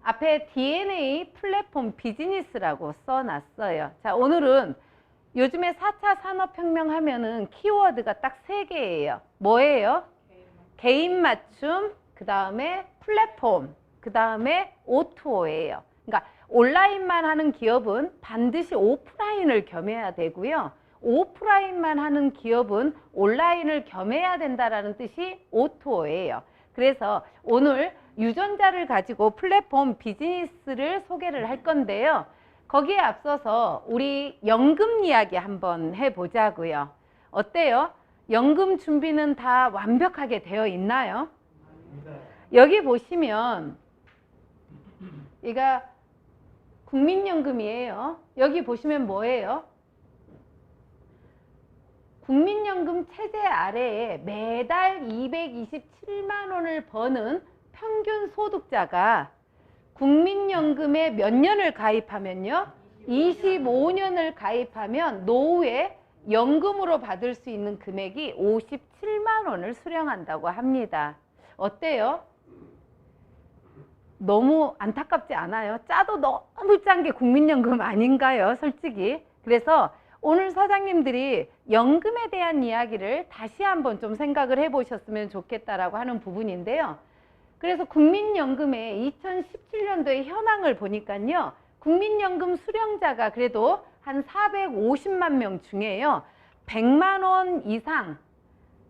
앞에 DNA 플랫폼 비즈니스라고 써놨어요. 자, 오늘은 요즘에 4차 산업혁명 하면은 키워드가 딱 3개예요. 뭐예요? 개인 맞춤, 그 다음에 플랫폼, 그 다음에 O2O예요. 그러니까 온라인만 하는 기업은 반드시 오프라인을 겸해야 되고요. 오프라인만 하는 기업은 온라인을 겸해야 된다라는 뜻이 O2O예요. 그래서 오늘 유전자를 가지고 플랫폼 비즈니스를 소개를 할 건데요. 거기에 앞서서 우리 연금 이야기 한번 해보자고요. 어때요? 연금 준비는 다 완벽하게 되어 있나요? 여기 보시면 이거 국민연금이에요. 여기 보시면 뭐예요? 국민연금 체제 아래에 매달 227만 원을 버는 평균 소득자가 국민연금에 몇 년을 가입하면요? 25년을 가입하면 노후에 연금으로 받을 수 있는 금액이 57만 원을 수령한다고 합니다. 어때요? 너무 안타깝지 않아요? 짜도 너무 짠 게 국민연금 아닌가요? 솔직히. 그래서 오늘 사장님들이 연금에 대한 이야기를 다시 한번 좀 생각을 해보셨으면 좋겠다라고 하는 부분인데요. 그래서 국민연금의 2017년도의 현황을 보니까요. 국민연금 수령자가 그래도 한 450만 명 중에요. 100만 원 이상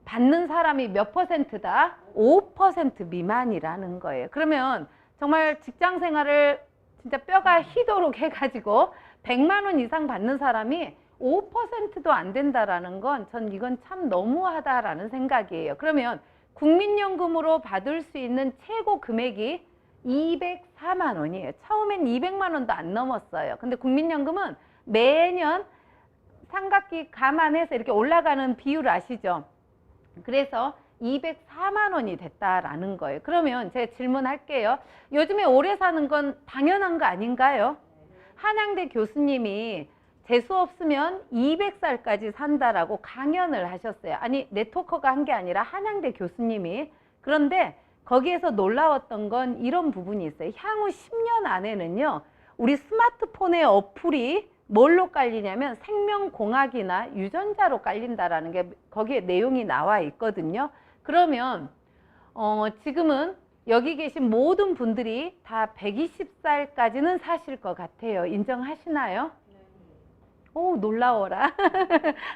받는 사람이 몇 퍼센트다? 5% 미만이라는 거예요. 그러면 정말 직장 생활을 진짜 뼈가 희도록 해가지고 100만 원 이상 받는 사람이 5%도 안 된다라는 건 전 이건 참 너무하다라는 생각이에요. 그러면 국민연금으로 받을 수 있는 최고 금액이 204만 원이에요. 처음엔 200만 원도 안 넘었어요. 근데 국민연금은 매년 삼각기 감안해서 이렇게 올라가는 비율 아시죠? 그래서 204만 원이 됐다라는 거예요. 그러면 제가 질문할게요. 요즘에 오래 사는 건 당연한 거 아닌가요? 한양대 교수님이 재수 없으면 200살까지 산다라고 강연을 하셨어요. 아니, 네트워커가 한 게 아니라 한양대 교수님이. 그런데 거기에서 놀라웠던 건 이런 부분이 있어요. 향후 10년 안에는요, 우리 스마트폰의 어플이 뭘로 깔리냐면 생명공학이나 유전자로 깔린다라는 게 거기에 내용이 나와 있거든요. 그러면 지금은 여기 계신 모든 분들이 다 120살까지는 사실 것 같아요. 인정하시나요? 오, 놀라워라.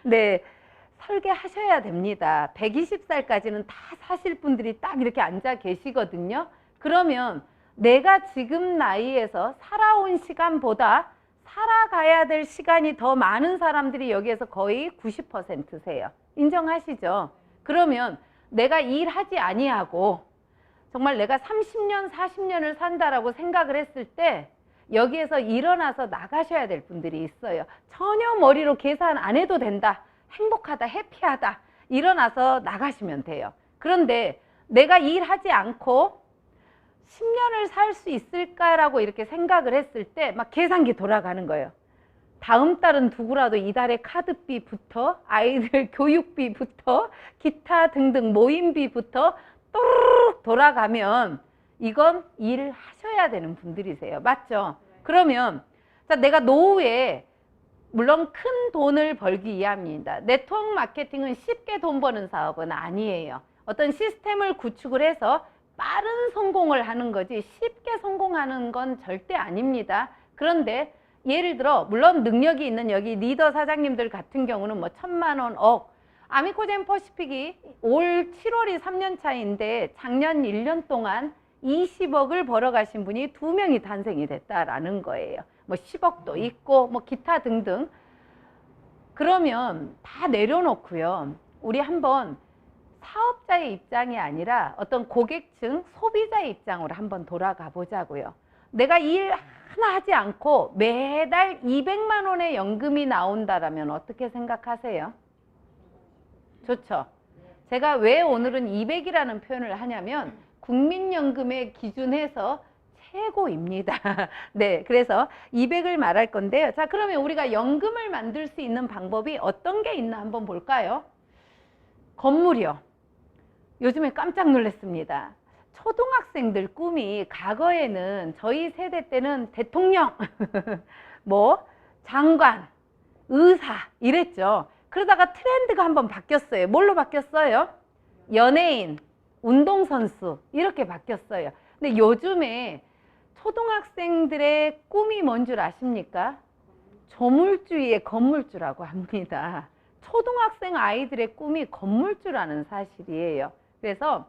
네, 설계하셔야 됩니다. 120살까지는 다 사실 분들이 딱 이렇게 앉아 계시거든요. 그러면 내가 지금 나이에서 살아온 시간보다 살아가야 될 시간이 더 많은 사람들이 여기에서 거의 90%세요. 인정하시죠? 그러면 내가 일하지 아니하고 정말 내가 30년, 40년을 산다라고 생각을 했을 때 여기에서 일어나서 나가셔야 될 분들이 있어요. 전혀 머리로 계산 안 해도 된다. 행복하다, 해피하다. 일어나서 나가시면 돼요. 그런데 내가 일하지 않고 10년을 살 수 있을까라고 이렇게 생각을 했을 때 막 계산기 돌아가는 거예요. 다음 달은 누구라도 이달에 카드비부터 아이들 교육비부터 기타 등등 모임비부터 또르륵 돌아가면 이건 일을 하셔야 되는 분들이세요. 맞죠? 그러면 자, 내가 노후에 물론 큰 돈을 벌기 위함입니다. 네트워크 마케팅은 쉽게 돈 버는 사업은 아니에요. 어떤 시스템을 구축을 해서 빠른 성공을 하는 거지 쉽게 성공하는 건 절대 아닙니다. 그런데 예를 들어 물론 능력이 있는 여기 리더 사장님들 같은 경우는 뭐 1,000만 원, 억. 아미코젠 퍼시픽이 올 7월이 3년 차인데 작년 1년 동안 20억을 벌어가신 분이 2명이 탄생이 됐다라는 거예요. 뭐 10억도 있고 뭐 기타 등등. 그러면 다 내려놓고요. 우리 한번 사업자의 입장이 아니라 어떤 고객층, 소비자의 입장으로 한번 돌아가 보자고요. 내가 일 하나 하지 않고 매달 200만 원의 연금이 나온다라면 어떻게 생각하세요? 좋죠. 제가 왜 오늘은 200이라는 표현을 하냐면 국민연금의 기준에서 최고입니다. 네, 그래서 200을 말할 건데요. 자, 그러면 우리가 연금을 만들 수 있는 방법이 어떤 게 있나 한번 볼까요? 건물이요. 요즘에 깜짝 놀랐습니다. 초등학생들 꿈이 과거에는 저희 세대 때는 대통령, 뭐 장관, 의사 이랬죠. 그러다가 트렌드가 한번 바뀌었어요. 뭘로 바뀌었어요? 연예인, 운동선수 이렇게 바뀌었어요. 근데 요즘에 초등학생들의 꿈이 뭔 줄 아십니까? 조물주의 건물주라고 합니다. 초등학생 아이들의 꿈이 건물주라는 사실이에요. 그래서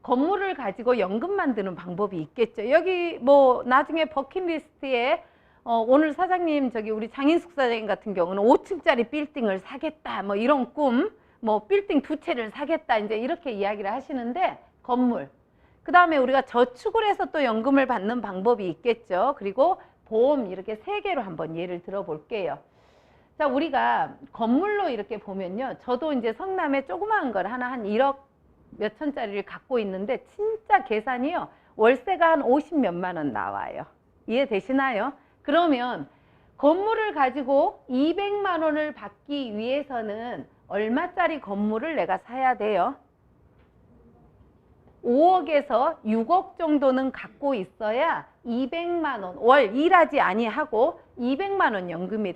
건물을 가지고 연금 만드는 방법이 있겠죠. 여기 뭐 나중에 버킷리스트에 오늘 사장님 저기 우리 장인숙 사장님 같은 경우는 5층짜리 빌딩을 사겠다 뭐 이런 꿈, 뭐 빌딩 2채를 사겠다 이제 이렇게 이야기를 하시는데 건물. 그 다음에 우리가 저축을 해서 또 연금을 받는 방법이 있겠죠. 그리고 보험 이렇게 3개로 한번 예를 들어 볼게요. 자, 우리가 건물로 이렇게 보면요. 저도 이제 성남에 조그마한 걸 하나 한 1억 몇 천짜리를 갖고 있는데 진짜 계산이요. 월세가 한 50 몇만 원 나와요. 이해되시나요? 그러면 건물을 가지고 200만 원을 받기 위해서는 얼마짜리 건물을 내가 사야 돼요? 5억에서 6억 정도는 갖고 있어야 200만 원, 월 일하지 아니하고 200만 원 연금이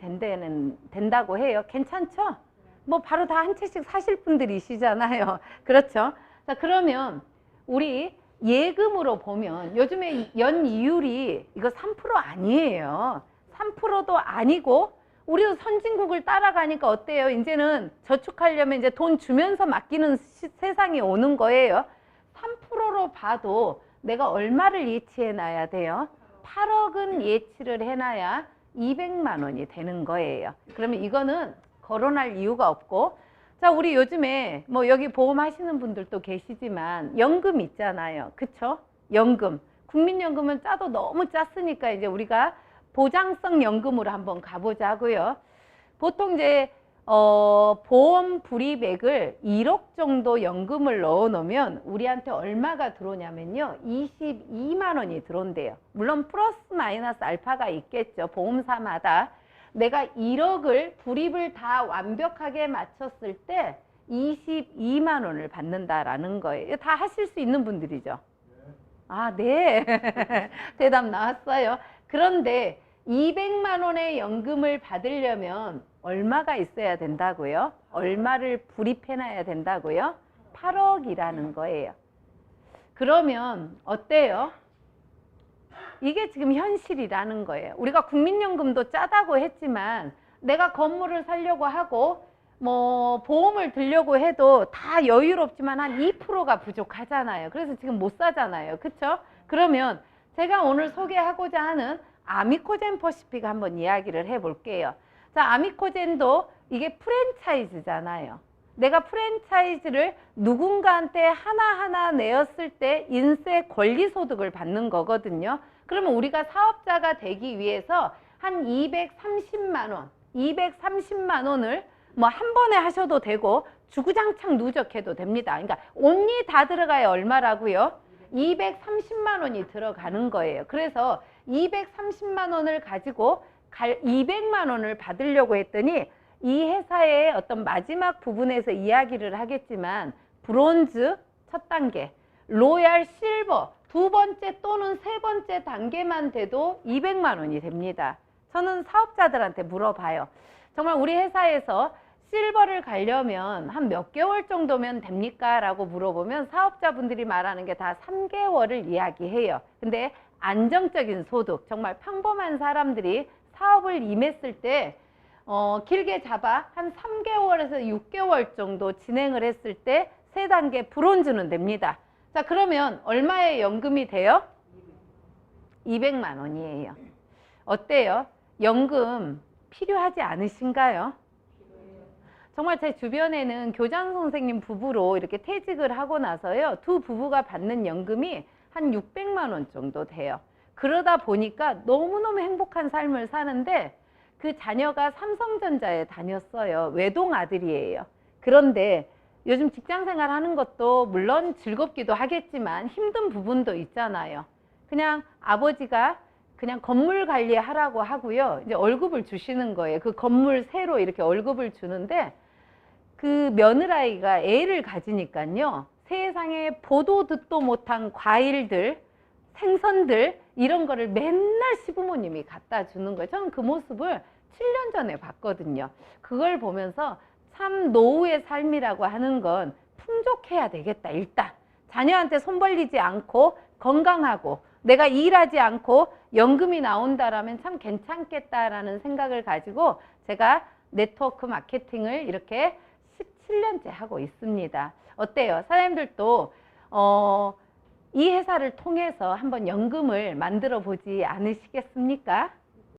된다고 해요. 괜찮죠? 뭐 바로 다 한 채씩 사실 분들이시잖아요. 그렇죠? 자, 그러면 우리 예금으로 보면 요즘에 연이율이 이거 3% 아니에요. 3%도 아니고 우리도 선진국을 따라가니까 어때요? 이제는 저축하려면 이제 돈 주면서 맡기는 세상이 오는 거예요. 3%로 봐도 내가 얼마를 예치해 놔야 돼요? 8억은 예치를 해놔야 200만 원이 되는 거예요. 그러면 이거는 거론할 이유가 없고, 자, 우리 요즘에 뭐 여기 보험하시는 분들도 계시지만 연금 있잖아요. 그쵸? 연금. 국민연금은 짜도 너무 짰으니까 이제 우리가 보장성 연금으로 한번 가보자고요. 보통 이제 보험 불이백을 1억 정도 연금을 넣어 놓으면 우리한테 얼마가 들어오냐면요. 22만 원이 들어온대요. 물론 플러스 마이너스 알파가 있겠죠. 보험사마다. 내가 1억을 불입을 다 완벽하게 맞췄을 때 22만 원을 받는다라는 거예요. 다 하실 수 있는 분들이죠. 아, 네. 대답 나왔어요. 그런데 200만 원의 연금을 받으려면 얼마가 있어야 된다고요? 얼마를 불입해놔야 된다고요? 8억이라는 거예요. 그러면 어때요? 이게 지금 현실이라는 거예요. 우리가 국민연금도 짜다고 했지만 내가 건물을 사려고 하고 뭐 보험을 들려고 해도 다 여유롭지만 한 2%가 부족하잖아요. 그래서 지금 못 사잖아요. 그쵸? 그러면 제가 오늘 소개하고자 하는 아미코젠 퍼시픽 한번 이야기를 해볼게요. 자, 아미코젠도 이게 프랜차이즈잖아요. 내가 프랜차이즈를 누군가한테 하나하나 내었을 때 인세 권리소득을 받는 거거든요. 그러면 우리가 사업자가 되기 위해서 한 230만 원, 230만 원을 뭐 한 번에 하셔도 되고 주구장창 누적해도 됩니다. 그러니까 온리 다 들어가야 얼마라고요? 230만 원이 들어가는 거예요. 그래서 230만 원을 가지고 200만 원을 받으려고 했더니 이 회사의 어떤 마지막 부분에서 이야기를 하겠지만 브론즈 첫 단계, 로얄 실버 두 번째 또는 세 번째 단계만 돼도 200만 원이 됩니다. 저는 사업자들한테 물어봐요. 정말 우리 회사에서 실버를 가려면 한 몇 개월 정도면 됩니까? 라고 물어보면 사업자분들이 말하는 게 다 3개월을 이야기해요. 근데 안정적인 소득, 정말 평범한 사람들이 사업을 임했을 때 길게 잡아 한 3개월에서 6개월 정도 진행을 했을 때 3단계 브론즈는 됩니다. 자, 그러면 얼마의 연금이 돼요? 200만 원이에요. 어때요? 연금 필요하지 않으신가요? 정말 제 주변에는 교장 선생님 부부로 이렇게 퇴직을 하고 나서요. 두 부부가 받는 연금이 한 600만 원 정도 돼요. 그러다 보니까 너무너무 행복한 삶을 사는데 그 자녀가 삼성전자에 다녔어요. 외동 아들이에요. 그런데 요즘 직장생활 하는 것도 물론 즐겁기도 하겠지만 힘든 부분도 있잖아요. 그냥 아버지가 그냥 건물 관리하라고 하고요. 이제 월급을 주시는 거예요. 그 건물 세로 이렇게 월급을 주는데 그 며느라이가 애를 가지니까요. 세상에 보도 듣도 못한 과일들, 생선들 이런 거를 맨날 시부모님이 갖다 주는 거예요. 저는 그 모습을 7년 전에 봤거든요. 그걸 보면서 참 노후의 삶이라고 하는 건 풍족해야 되겠다. 일단 자녀한테 손 벌리지 않고 건강하고 내가 일하지 않고 연금이 나온다라면 참 괜찮겠다라는 생각을 가지고 제가 네트워크 마케팅을 이렇게 17년째 하고 있습니다. 어때요? 사장님들도 이 회사를 통해서 한번 연금을 만들어 보지 않으시겠습니까?